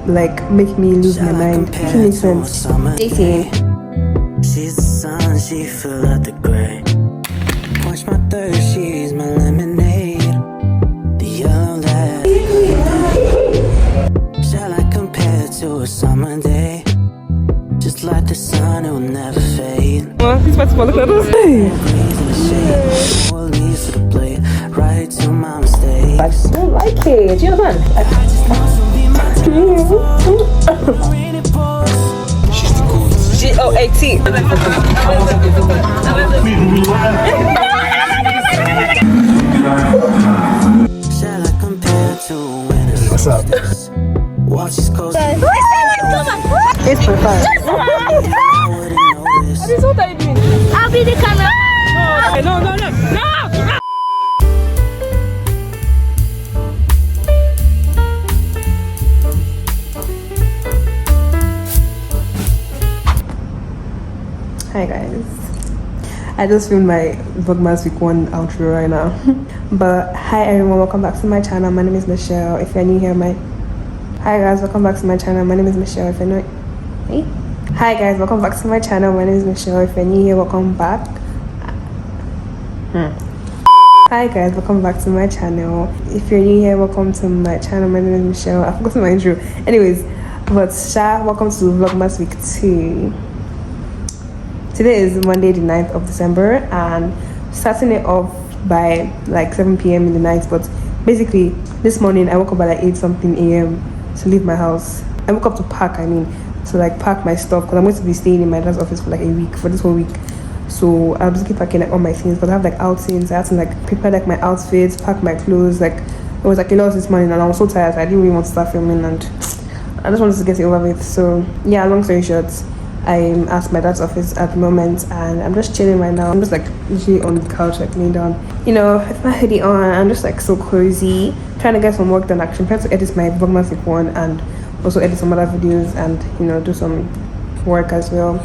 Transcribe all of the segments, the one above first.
like make me lose my mind. It makes sense. Dating. She's the sun, she fill out the gray. Quench my thirst, she's my lemonade. The yellow light. Shall I compare to a summer day? Just like the sun, it will never fade. He's about to follow us. Right to my mistake. I just don't like it. You know what? G-O-A-T. Shall I compare to when it's what's up? Watch this coast. It's for fun. I'll be the camera. No. Hi guys, I just filmed my VLOGMAS week 1 outro right now. But hi everyone, welcome back to my channel. My name is Michelle. If you're new here, hi guys, welcome back to my channel. My name is Michelle. If you're new, hi guys, welcome back to my channel. My name is Michelle. If you're new here, welcome back. Hi guys, welcome back to my channel. If you're new here, welcome to my channel. My name is Michelle. I forgot my intro. Anyways, but welcome to VLOGMAS week 2. Today is Monday the 9th of December and starting it off by like 7 p.m. in the night. But basically this morning I woke up by like 8 something a.m. to leave my house. I woke up to pack, to like pack my stuff because I'm going to be staying in my dad's office for like a week, for this whole week. So I'm just keep packing like all my things because I have like outings. I had to like prepare like my outfits, pack my clothes. Like it was like a lot this morning and I was so tired. I didn't really want to start filming and I just wanted to get it over with. So yeah, long story short, I'm at my dad's office at the moment and I'm just chilling right now. I'm just like usually on the couch like laying down, with my hoodie on. I'm just like so cozy, trying to get some work done. Actually, I'm trying to edit my VLOGMAS week 1 and also edit some other videos and do some work as well.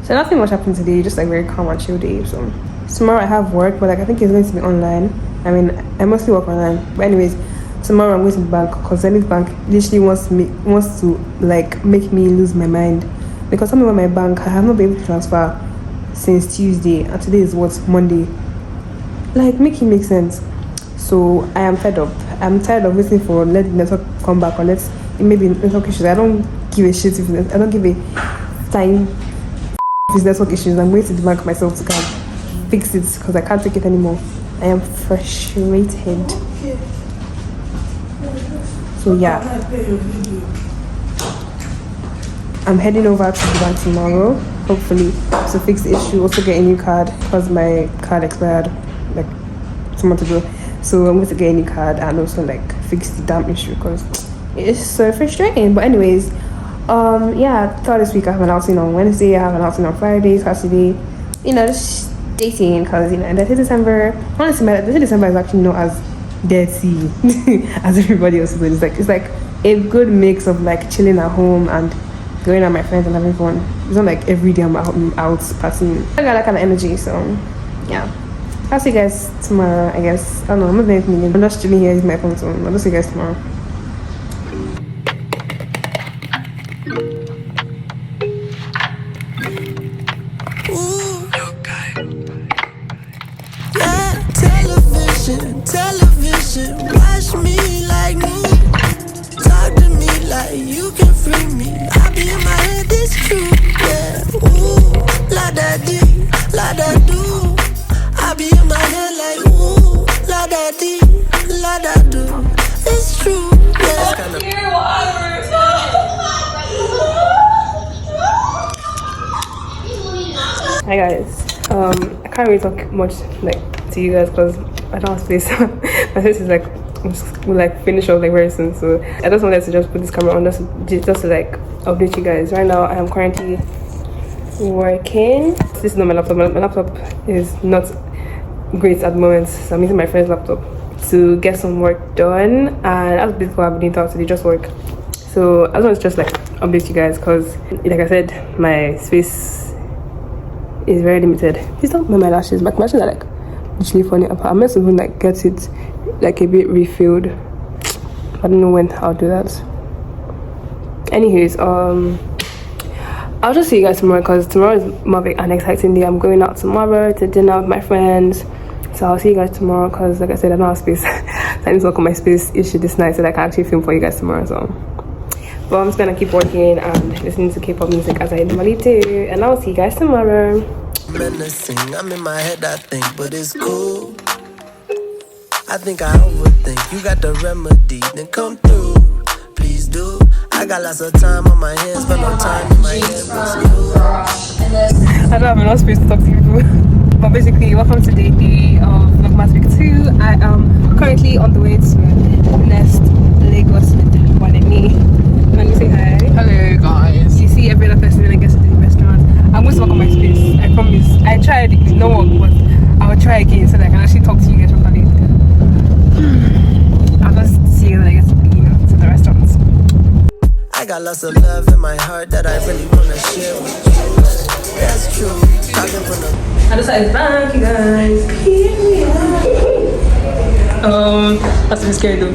So nothing much happened today, just like very calm and chill day. So tomorrow I have work, but like I think it's going to be online. I mostly work online, but anyways, tomorrow I'm going to the bank because Zenith Bank literally wants to like make me lose my mind. Because something with my bank, I have not been able to transfer since Tuesday, and today is Monday. Like, make it make sense. So I am fed up. I'm tired of waiting for let the network come back or it may be network issues. I don't give a shit if I don't give a time if it's network issues. I'm going to the bank myself to come fix it because I can't take it anymore. I am frustrated. So yeah. I'm heading over to the bank tomorrow, hopefully, to fix the issue, also get a new card because my card expired like 2 months ago. So I'm going to get a new card and also like fix the damn issue because it's so frustrating. But anyways, throughout this week I have an outing on Wednesday, I have an outing on Friday, Saturday, just dating because the 30th December, honestly, the 30th December is actually not as dirty as everybody else is. It's like a good mix of like chilling at home and going out with my friends and having fun. It's not like every day I'm out partying. I got that kind of energy, so yeah. I'll see you guys tomorrow, I guess. I don't know, I'm not doing anything. I'm just chilling here using my phone, so I'll just see you guys tomorrow. Television, watch me like movies. Talk to me like you can free me. I be in my head, this true, yeah. Ooh, la da dee, la da do. I be in my head like ooh, la da dee, la da do. It's true, yeah. Hi guys, I can't really talk much like to you guys because I don't have space. My face is like will like finish off like very soon, so I just wanted to just put this camera on just to like update you guys. Right now I am currently working. This is not my laptop. My laptop is not great at the moment, so I'm using my friend's laptop to get some work done, and that's basically what I've been doing today, just work. So I just want to just like update you guys because like I said, my space is very limited. Please don't mind my lashes. My lashes are like literally falling apart. I'm meant to even like get it like a bit refilled. I don't know when I'll do that. Anyways, I'll just see you guys tomorrow because tomorrow is more of an exciting day. I'm going out tomorrow to dinner with my friends. So I'll see you guys tomorrow because, like I said, I don't have space. I need to work on my space issue this night so that I can actually film for you guys tomorrow. So, but I'm just gonna keep working and listening to K-pop music as I normally do. And I'll see you guys tomorrow. Menacing, I'm in my head, I think, but it's cool. I think I overthink. You got the remedy, then come through. Please do. I got lots of time on my hands, but no time in my head. I don't have enough space to talk to people. But basically, welcome to day 3 of VLOGMAS week 2. I am currently on the way to Nest Lagos with Wanemi. Can you say hi? Hello guys. You see every other person when I get to the restaurant. I'm going to work on my space. I promise. I tried, it did not work, but I will try again so that I can actually talk to you guys properly. I'll just see you when I get to the restaurant. I got lots of love in my heart that I really wanna share with you. That's true. Talking from the I decided back, you guys. That's a bit scary though.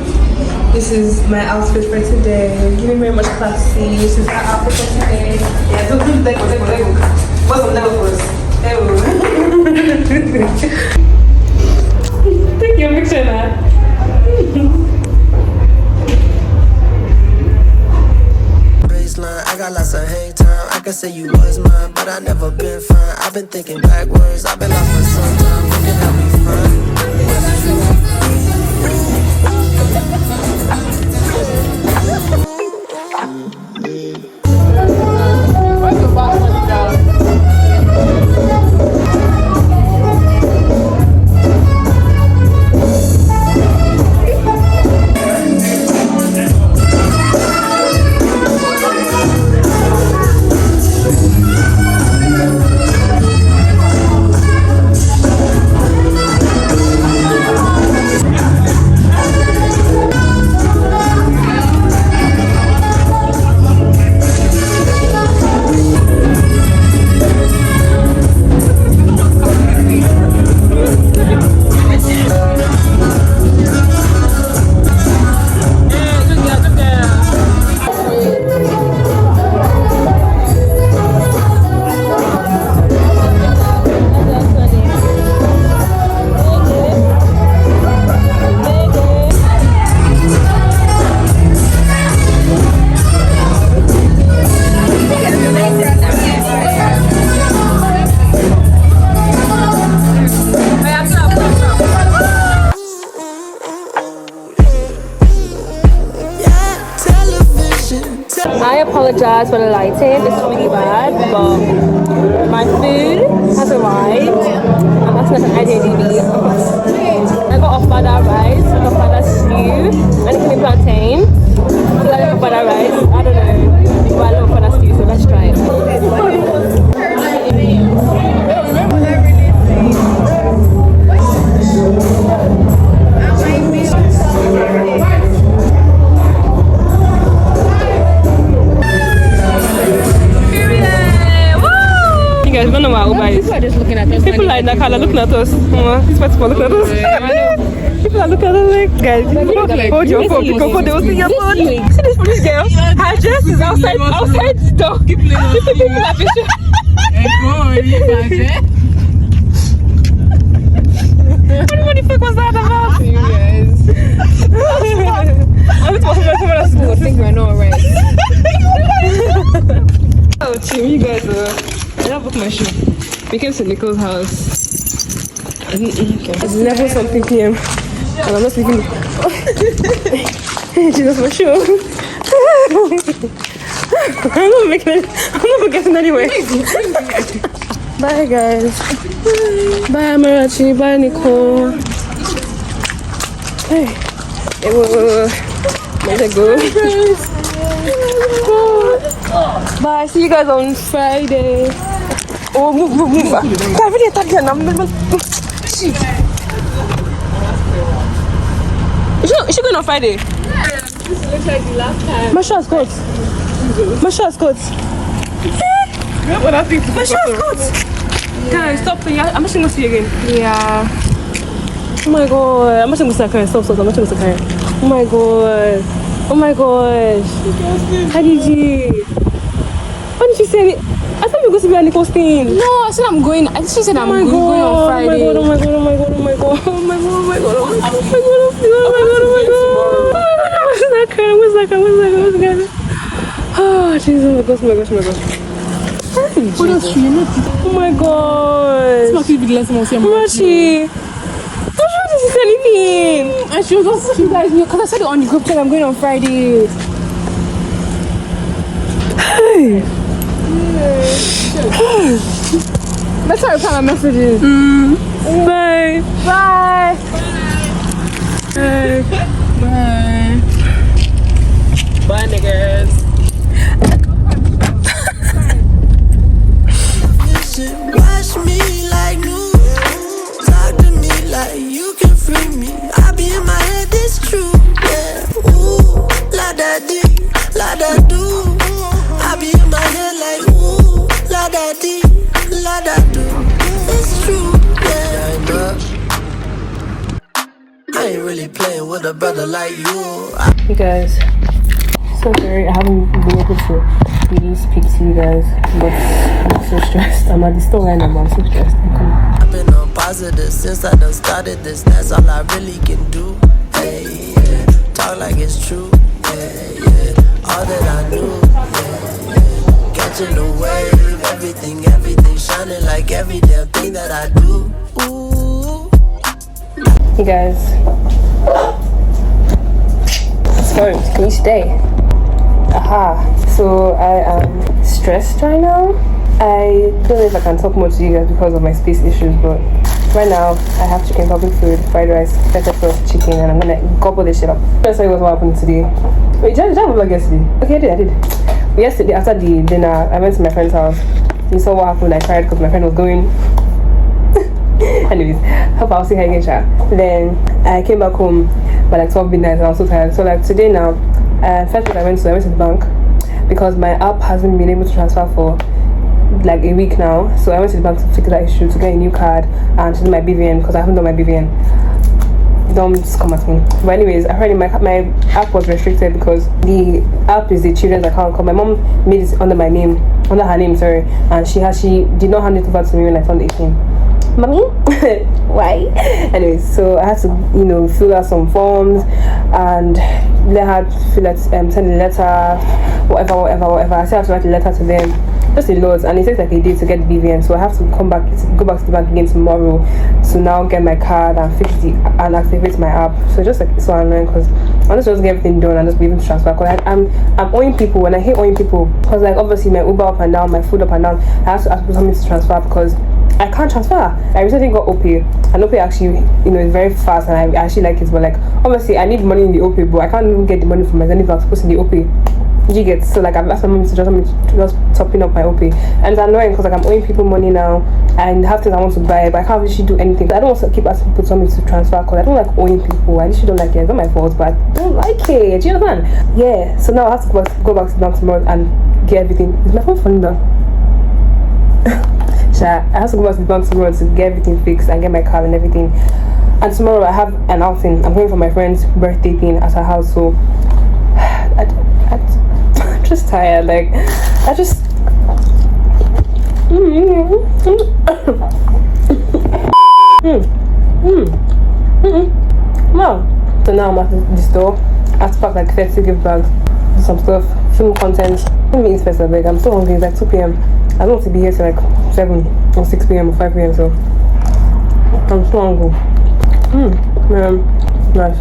This is my outfit for today. Giving very much classy. This is our outfit for today. Yeah, don't do the Lego. What's on Lego for us? Thank you, make sure that. I got lots of hang time. I can say you was mine, but I never been fine. I've been thinking backwards. I've been lost for some time. You can help me find what's true. Where's the box money down? I apologize for the lighting, it's really bad, but my food has arrived. I'm asking an IJDB. I got ofada rice, ofada stew, and creamy plantain. I like ofada rice, I don't know, but I love ofada stew, so let's try it. You guys don't know what Uber is. People are just looking at us. People like Nakala looking at us. These people are looking at us. People are looking at us like, guys, hold your phone because they will see your phone. See this police girl? Her dress is outside the door. People are fishing. What the fuck was that about? You guys. I think we're not right. Oh, team, you guys I don't book my shoe. We came to Nicole's house. It's 11 something p.m. and I'm not sleeping. Jesus, my shoe. I'm not getting anywhere. Bye, guys. Bye, Marachi. Bye, Nicole. Hey. Let it go. Bye. See you guys on Friday. Oh, move. I really attacked her. Shit. Is she going on Friday? Yeah. This looks like the last time. My short's cut. My short's cut. Guys, stop. I'm just going to see you again. Yeah. Oh my god. I'm just going to say, stop. I'm not going to say. Oh my god. Oh my gosh. How did you? Why did you say it? I thought you were going to be on the coasting. No, I said I'm going. I think she said I'm going on Friday. Oh my god, oh my god, oh my god, oh my god, oh my god, oh my god, oh my god, oh my god. What's that kind? What's that kind? What's that kind? What's that kind? Oh, Jesus, oh my gosh, oh my gosh, oh my gosh. Oh my god. It's not going to be the last time I'll see her. Machi. How sure this is anything? And she was also, you guys knew, because I said it on the group chat, I'm going on Friday. Hey. Let's try to find my messages. Bye. Bye. Bye. Bye. Bye, niggas. Watch me like noodles. Talk to me like you can free me. I be in my head, it's true. Yeah. Ooh, la da di, la da do. I be in my head like ooh, la da di, la da do. It's true. Yeah. I ain't really playing with a brother like you. Hey guys, so sorry I haven't been able to really speak to you guys, but I'm so stressed. I'm at the store right now, but I'm so stressed. I'm coming. I've been on positive since I done started this. That's all I really can do. Hey, yeah. Talk like it's true. Yeah, yeah. All that I knew. Yeah, yeah. Catching the wave. Everything shining like every damn thing that I do. Ooh. Hey guys, sorry, can you stay? Aha. So I am stressed right now. I don't know if I can talk more to you guys because of my space issues, but right now I have chicken, public food, fried rice, pepper sauce, chicken, and I'm gonna gobble this shit up. Let's tell you what happened today. Wait, did I vlog yesterday? Okay, I did. Yesterday after the dinner, I went to my friend's house. You saw what happened. I cried because my friend was going. Anyways, hope I'll see her again, chat. Then I came back home by like 12 midnight and I was so tired. So like today now, first thing I went to the bank because my app hasn't been able to transfer for like a week now. So I went to the bank to fix that issue, to get a new card and to do my BVN because I haven't done my BVN. Don't come at me. But anyways, apparently my app was restricted because the app is the children's account. Cause my mom made it under her name, sorry, and she did not hand it over to me when I turned 18. Mommy, why? Anyways, so I had to fill out some forms and let her fill out send a letter, whatever. I still have to write a letter to them, just a lot, and it takes like a day to get the BVN. So I have to go back to the bank again tomorrow to now get my card and fix and activate my app. So just like it's so annoying because I just get everything done and just be able to transfer. Because I'm owing people, and I hate owing people because like obviously my Uber up and down, my food up and down, I have to ask for something to transfer because I can't transfer. I recently got OP, and OP actually, is very fast, and I actually like it. But like, obviously, I need money in the OP, but I can't even get the money from my Zenith. I'm supposed to be OP. You get so like I've asked my mom to just topping up my OP, and it's annoying because like I'm owing people money now, and have things I want to buy, but I can't actually do anything. I don't want to keep asking people something to transfer because I don't like owing people. I literally don't like it. It's not my fault, but I don't like it. Do you understand? Yeah. So now I have to go back to the bank tomorrow and get everything. Is my phone falling down? I have to go back to the bank tomorrow to get everything fixed and get my car and everything. And tomorrow I have an outing. I'm going for my friend's birthday thing at her house. So I'm just tired. Like I just. Wow. So now I'm at the store. I have to pack like 30 gift bags, do some stuff, film content. Let me eat first. I'm so hungry. It's like 2 p.m. I don't want to be here till like 7 or 6 p.m. or 5 p.m. So I'm so hungry. Nice.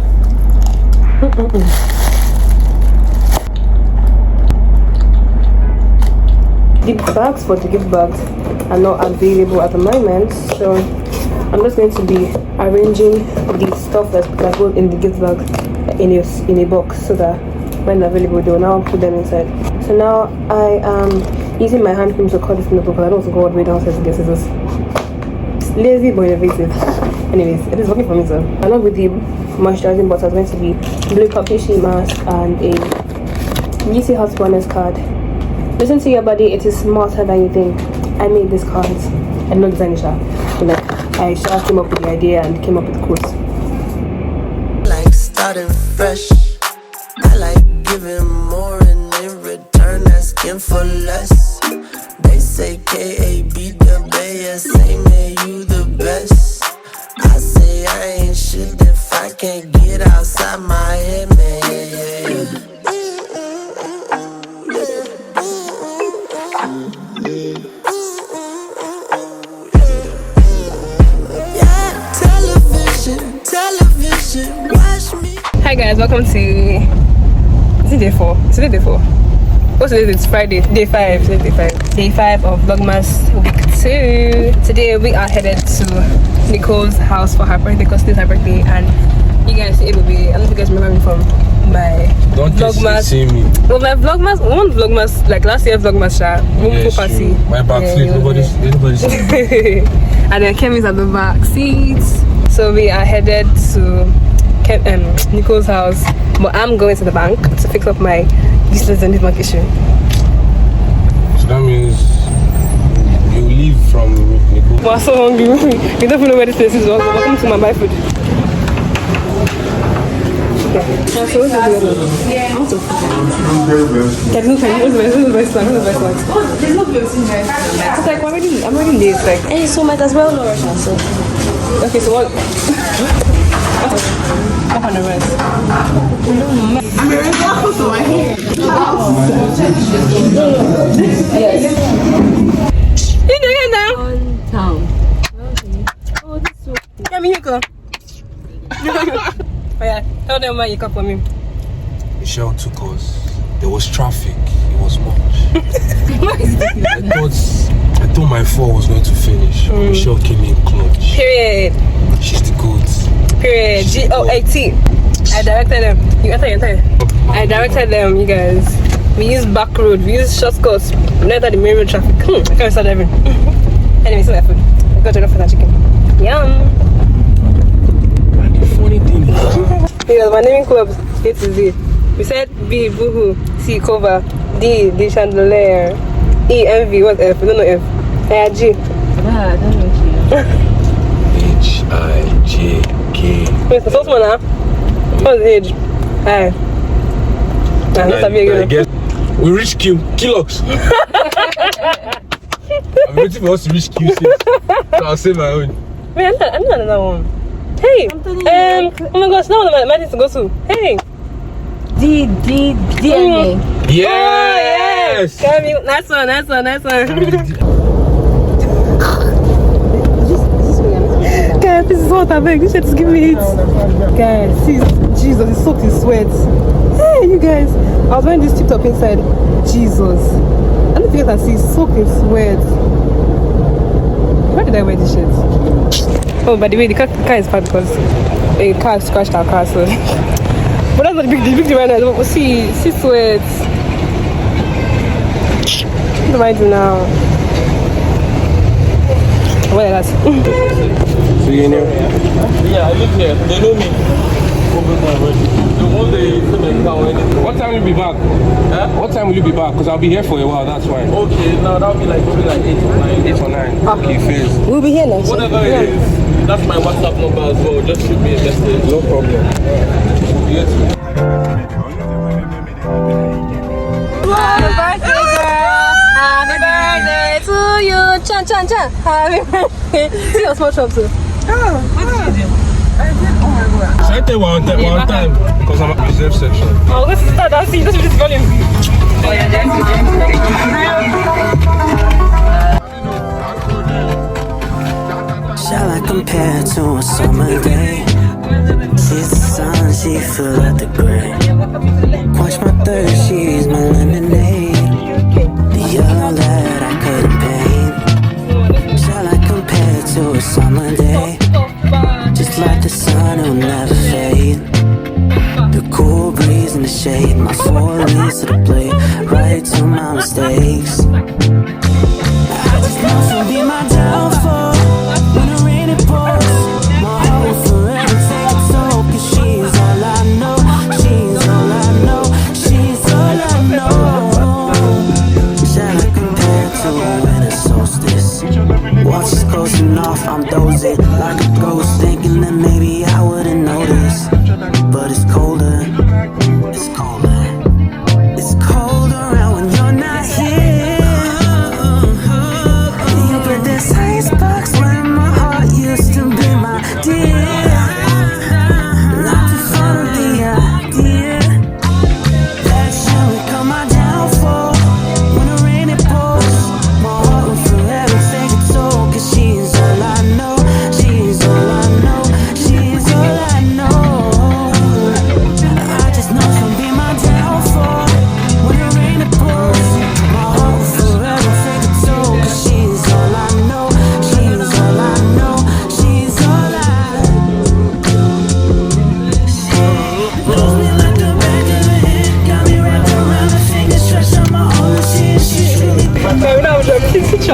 The bags for the gift bags are not available at the moment, so I'm just going to be arranging the stuff that goes in the gift bag in a box so that when they're available they will now put them inside. So now I am using my hand cream to cut this in the book because I don't want to go all the way downstairs to get scissors. It's lazy but innovative. Anyways, it is working for me. So along with the moisturizing butter, it's going to be blue coffee sheet mask and a UC Hot Wellness card. Listen to your body, it is smarter than you think. I made these cards. I know design it, but like I just came up with the idea and came up with the quotes. Like starting fresh. I like giving more and in return asking for less. They say 𝚆𝙆𝙼𝙾𝙼𝙺, man, you the best. I say I ain't shit if I can't get outside my head, man. Television, watch me. Hi guys, welcome to, is it day 4? Is it day 4? What's today? It's Friday, day 5. Day 5. Day 5 of Vlogmas week 2. Today we are headed to Nicole's house for her birthday because today's her birthday, and you guys see it will be, I don't know if you guys remember me from my Vlogmas. See me. Well, my Vlogmas, one Vlogmas, like last year's Vlogmas, my backseat, nobody's and then Kemi's at the back seat. So we are headed to Nicole's house, but I'm going to the bank to fix up my useless and bank issue. So that means you leave from Nicole. We're so hungry. We don't even know where this place is. Welcome to my buy food. Okay. So what's the deal? Yeah. I want to food. There's no time. What's the best snack? What's the best snack? Oh, there's no best in there. It's like I'm already late. Like, Hey, so might as well nourish ourselves. okay, so what? What on the rest? You doing it now? On town. Oh, this is so Yeah, me you go. Oh yeah, tell them why you come for me. Michelle took us. There was traffic. It was much. I thought my 4 was going to finish. Michelle came in clutch. Period. She's the goat. Period. GOAT. I directed them. You enter. I directed them, you guys. We use back road. We use shortcuts. We never the main road traffic. I can't start driving. Anyway, so that food. I got to go for that chicken. Yum. Funny thing. Because my naming clubs A to Z. We said B, boohoo, C, cover, D, chandelier, E, envy, what F? We don't know F. G. I don't know HIJK. Wait, the first one now? What's the age? Aye. Nah, not a big again. We reached Kilox. I'm waiting for us to reach Q6. So I'll say my own. Wait, I know another one. Hey, oh my gosh, now one of my needs to go to. Hey. DNA. Yes! Oh, yes. Nice one. Guys, this is what I beg. This shit is giving me it. Guys, see, Jesus, it's soaked in sweat. Hey, you guys. I was wearing this tip top inside. Jesus. I don't know if you guys can see, it's soaked in sweat. Why did I wear this shit? Oh, by the way, the car is bad because a car scratched our car, so. But that's not the big deal right now. See sweat. What do I do now? What is that? So you in here? Yeah, I live here. They know me. What time will you be back? Huh? What time will you be back? Because I'll be here for a while, that's why. Okay, now that'll be like probably like 8 or 9. 8 or 9. Okay, Fizz. We'll be here next. Whatever it is, that's my WhatsApp number as well. Just shoot me a message. No problem. Yes. Happy birthday, girl! Happy birthday to you! Chan! Happy birthday! See your small shop too. Should I tell you one time? Because I'm at the reserve section. Oh, let's start that scene. Let's this volume. Oh yeah, that's Shall I compare to a summer day? She's the sun, she feel like the gray. Quench my thirst, she's my lemonade. The yellow that I couldn't paint. Shall I compare to a summer day? Just like the sun, it'll never fade. The cool breeze in the shade, my 4 leads to the blade, right to my mistakes. I just know she'll be my downfall. When the rain it pours, my heart will forever take a toll. 'Cause she's all I know, she's all I know, she's all I know. Shall I compare to a winter solstice? Watch is coasting off, I'm dozing like a ghost, thinking that maybe I wouldn't notice. But it's colder, it's colder.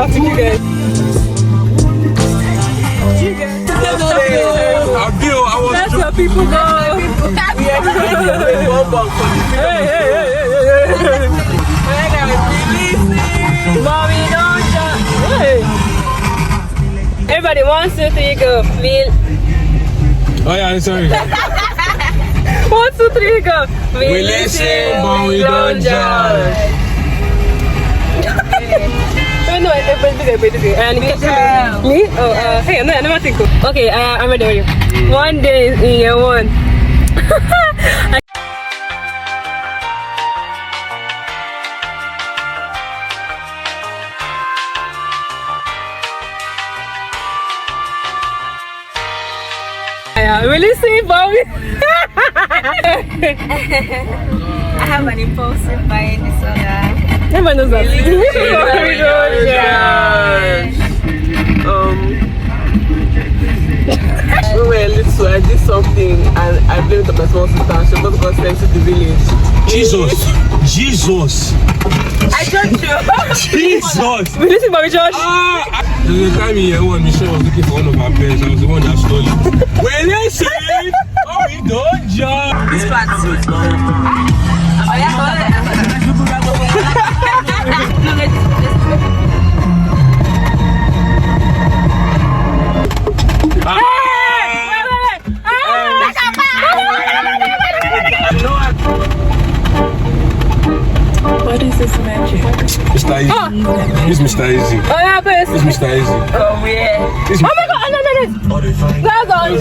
back to you guys. I was That's where people go. Mommy, don't jump. Hey. Everybody, 1, 2, 3, go. Oh yeah, sorry. 1, 2, 3, go. We listen, but we don't judge. No, me? Oh, hey, no, I never think. Okay, I'm ready. One day in year one. Really see, Bobby? I have an impulsive buying disorder. Everyone knows that. We were little, I did something and I blamed the person's sister. She was got sent to the village. Jesus. I don't know. Jesus. We listen, Bobby George. There's a time in year one, Michelle was looking for one of her pens. I was the one that stole it. Well, listen. Oh, we don't judge. This part. Oh, yeah. What is this magic? Mr. Easy. It's Mr. Easy. Oh, yeah, please. It's Mr. Easy. Oh, yeah. It's Oh my God! No! That's on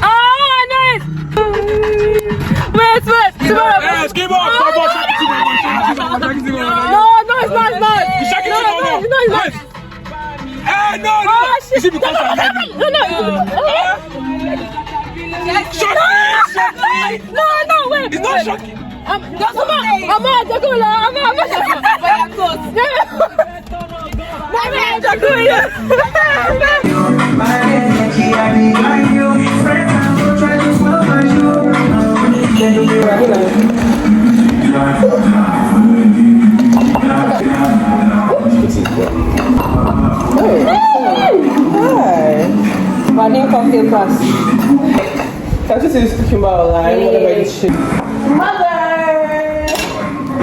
Oh, nice! Wait! Tomorrow. Yes, give up! No, it's not. No, it's not. Hey, no! Is it because I love you? No. Shut me! No, wait. It's not shocking. I'm not my name cocktail class. Can you see speaking about like whatever it is? Mother! Let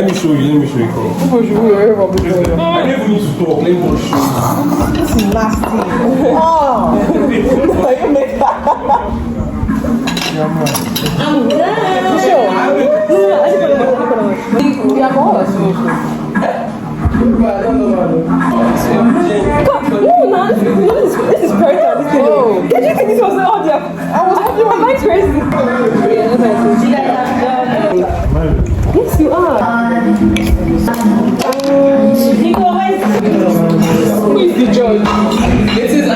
me show you. I don't even need to talk. Let me show you. This is nasty. Oh! You make that. This is perfect. Did you think this was the audio? I was crazy. Yes, you are. Who is the judge? It is I,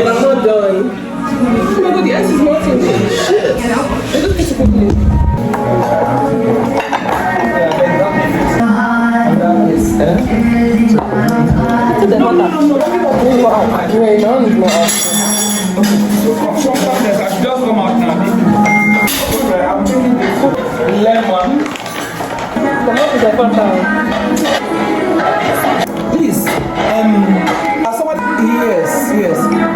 but I'm not done. Oh my God, the ice is melting. Shit. Please, somebody, yes.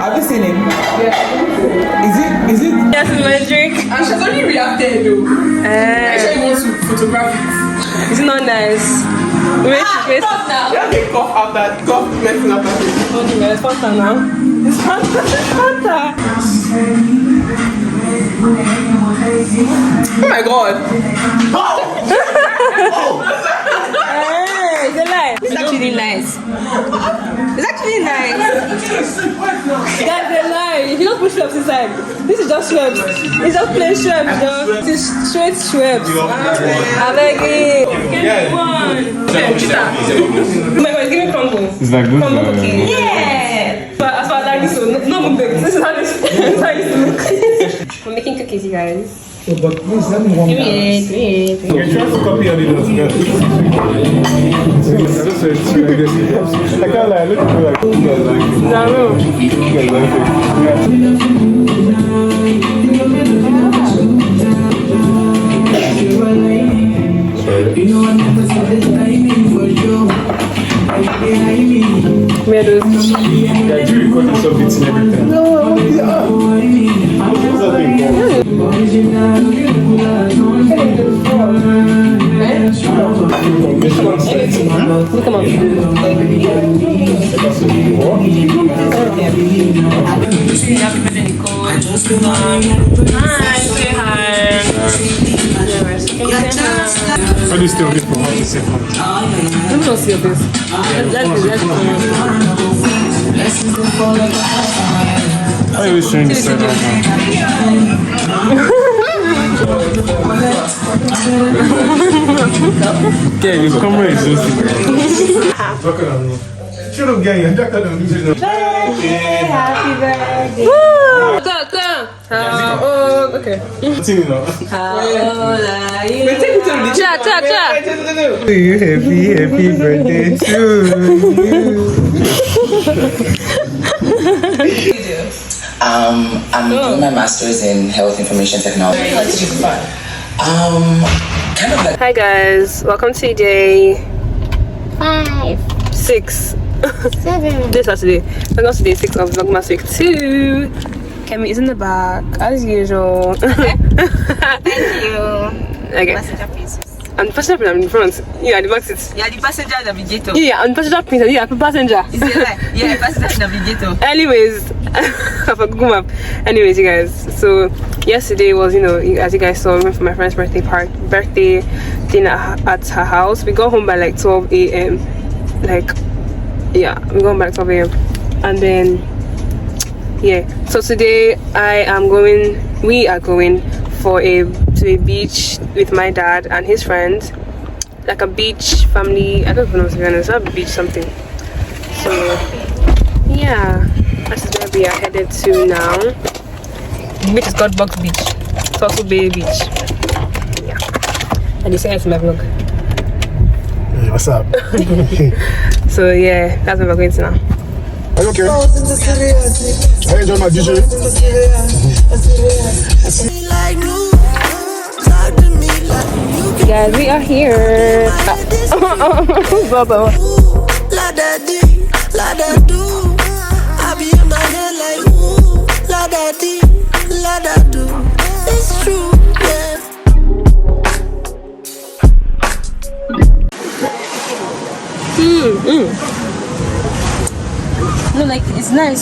Have you seen him? Yeah. Is it? Yes, it's my drink. And she's only reacted though. I actually want to photograph it. It's not nice. Wait. Stop now. You have a cough after, cough messing up after. Okay, it's Fanta now. It's Fanta. Oh my God. Hey, it's a lie. It's actually nice. It's actually nice. That's a lie. You don't put Schweppes inside. This is just Schweppes. It's just plain Schweppes, though. It is straight Schweppes. I beg it. Get one. Oh my God, give me combo. It's like good. Combo cookie. Yeah. But as far as I like this one, not even baked. This is how this look. We're making cookies, you guys. But please let me warm down. Three. You're trying to copy Adidas. I can't lie, look at you like, you guys like it. You guys like it. How do you still live for 1 second? Let me not see your face. Let's Why are you showing the side right now? Yeah, your camera is just Shut up, gang. Happy birthday. okay. How old are you? Cha. Happy birthday to you. I'm doing my master's in health information technology. Kind of like. Hi guys, welcome to day 6. This Saturday. Welcome to day 6 of Vlogmas week 2. Kemi is in the back as usual. Thank you. Okay. Passenger please. I'm the passenger, I'm in front. You are the back seat. Yeah, the passenger navigator. Yeah, I'm the passenger princess. Yeah, I'm passenger. Is it right? Yeah, passenger navigator. Anyways, I forgot Google Map. Anyways, you guys. So yesterday was, as you guys saw, we went for my friend's birthday dinner at her house. We got home by like 12 a.m. We got home by like 12 a.m. And then so today we are going to a beach with my dad and his friends, like a beach family. I don't know what's going on. It's a beach something. So yeah, that's where we are headed to now. The beach is called Box Beach. It's also Bay Beach. Yeah, and you say it's my vlog. Hey, what's up? So yeah, that's where we're going to now. Are you okay? Are you enjoying my DJ? Guys, we are here. La da dee, la da do. I be in my head like ooh, la da dee, la da do. It's true, yeah. No, like it's nice.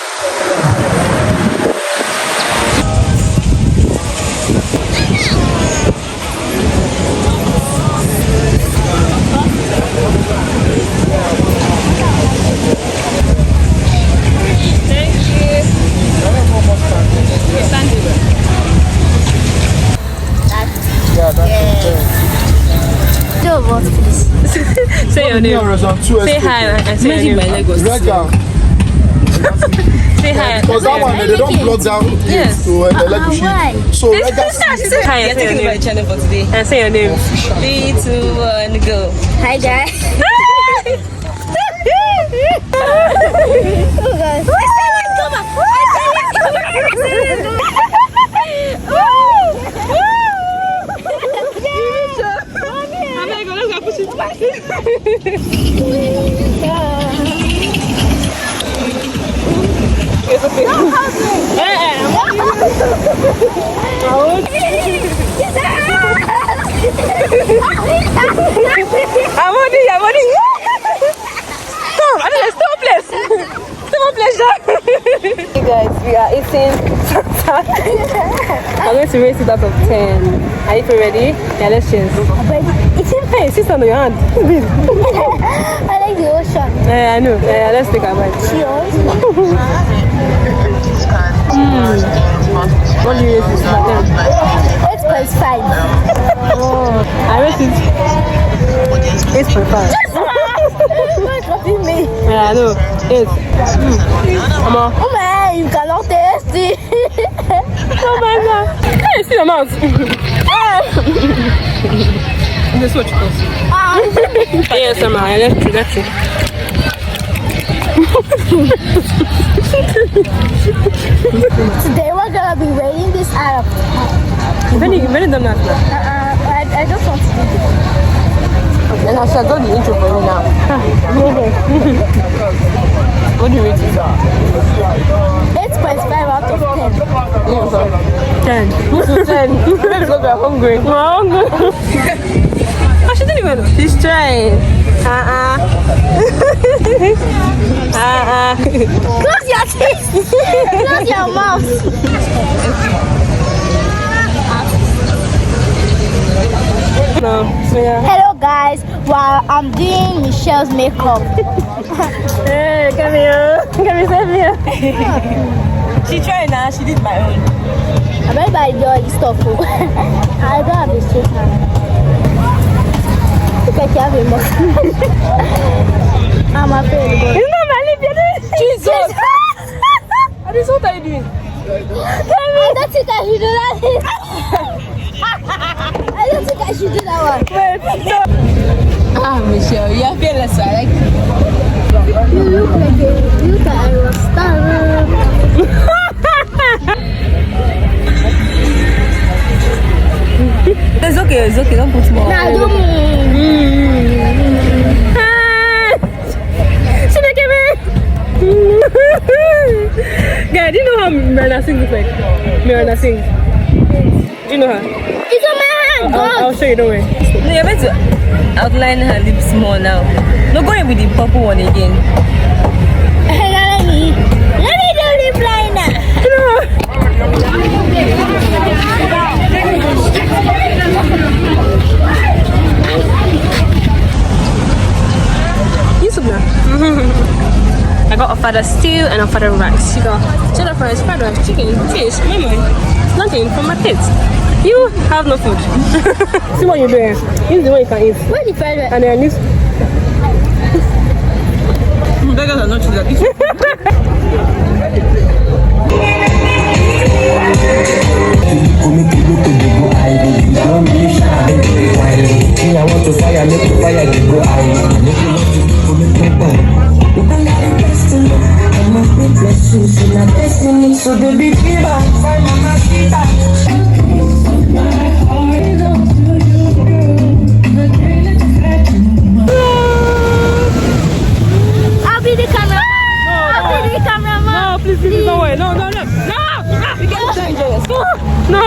Say your name. Say hi and say your name. Say hi. Because that one, they don't block down. Yes. So, so Say hi and say your name. Channel for today. And say your name. 3, 2, 1, go. Hi guys. I'm on. Come, I think stop place. Hey guys, we are eating I'm going to rate it out of 10. Are you ready? Yeah, let's cheers. Hey, sit on your hand. I like the ocean. Yeah, I know. Yeah, let's take a bite. Cheers. What do you rate this? 8.5. Oh, I rate it 8.5. Yeah, I know. 8. Come on. Oh man, you cannot taste it. Oh my god. Hey, see your mouth. This is what you call yes, I'm let's see. Today we're gonna be rating this out of 10. When done that? I just want to do this. And I shall go the intro for you now. What do you rate it? 8.5 out of 10. 10. 10. Let's go, we're hungry. We're hungry. Oh, she didn't even. She's trying. Close your teeth. Close your mouth. No. Yeah. Hello guys, while I'm doing Michelle's makeup. Hey, come here. Come here, save here. She tried now, she did my own. I better buy the stuff. I don't have a straight hand. Look at you have a mouth. I'm afraid. It's not my lip, you're doing Jesus. Alice, what are you doing? I don't think I should do that. I don't think I should do that one. Wait, no. Ah, Michelle, you are fearless, I like it. You look like a rock star. It's okay, don't put more. Nah, don't Guys, do you know how Miranda Singh looks like? Miranda Singh. Do you know her? It's on my hand, God. I'll show you, don't worry. No, you're meant to outline her lips more now. No, go in with the purple one again. Let me do lip liner. YouTube now. I got a father stew and a father rice. You got jollof rice, fried rice, chicken, fish, lemon, nothing from my kids. You have no food. See what you're doing. This is the one you can eat. Where's the fried rice? And then this. Beggars are not like this. I want to fire, make the fire go high. I must be blessed in a destiny, so baby, find my I'll be the cameraman. I'll be the cameraman. No, please, no way. No. You get dangerous. No.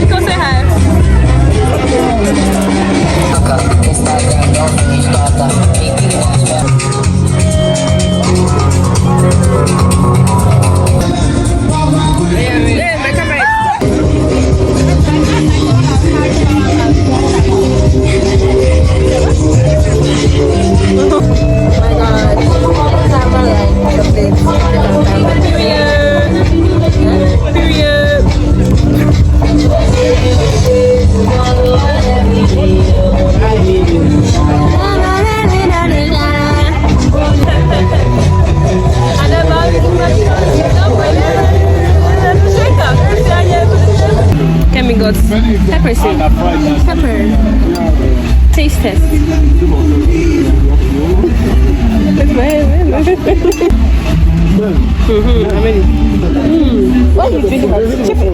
Go say hi. Pepper soup. Pepper. Taste test. I'm ready. What do you think about chicken?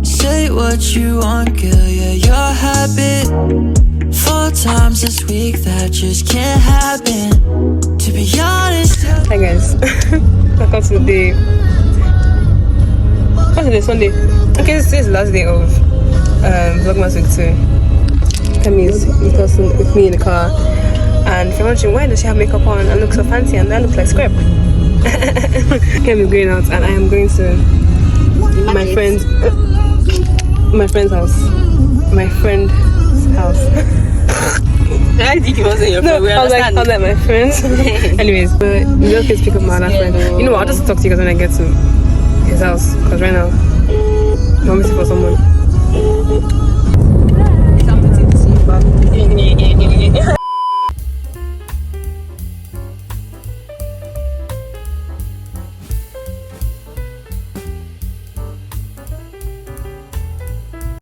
Say what you want, girl, yeah, your habit. 4 times this week, that just can't happen. To be honest. Hi guys, welcome to the day. What's today? Sunday. Okay, this is the last day of Vlogmas week 2. Kemi is with me in the car, and if you're wondering why does she have makeup on and look so fancy and that looks like scrap. Kemi is going out, and I am going to my friend's house. My friend's house. I think it wasn't your friend. I was like my friends. Anyways, but you just get to pick up my other friend. You know what? I'll just talk to you guys when I get to his house. Because right now, I'm waiting for someone.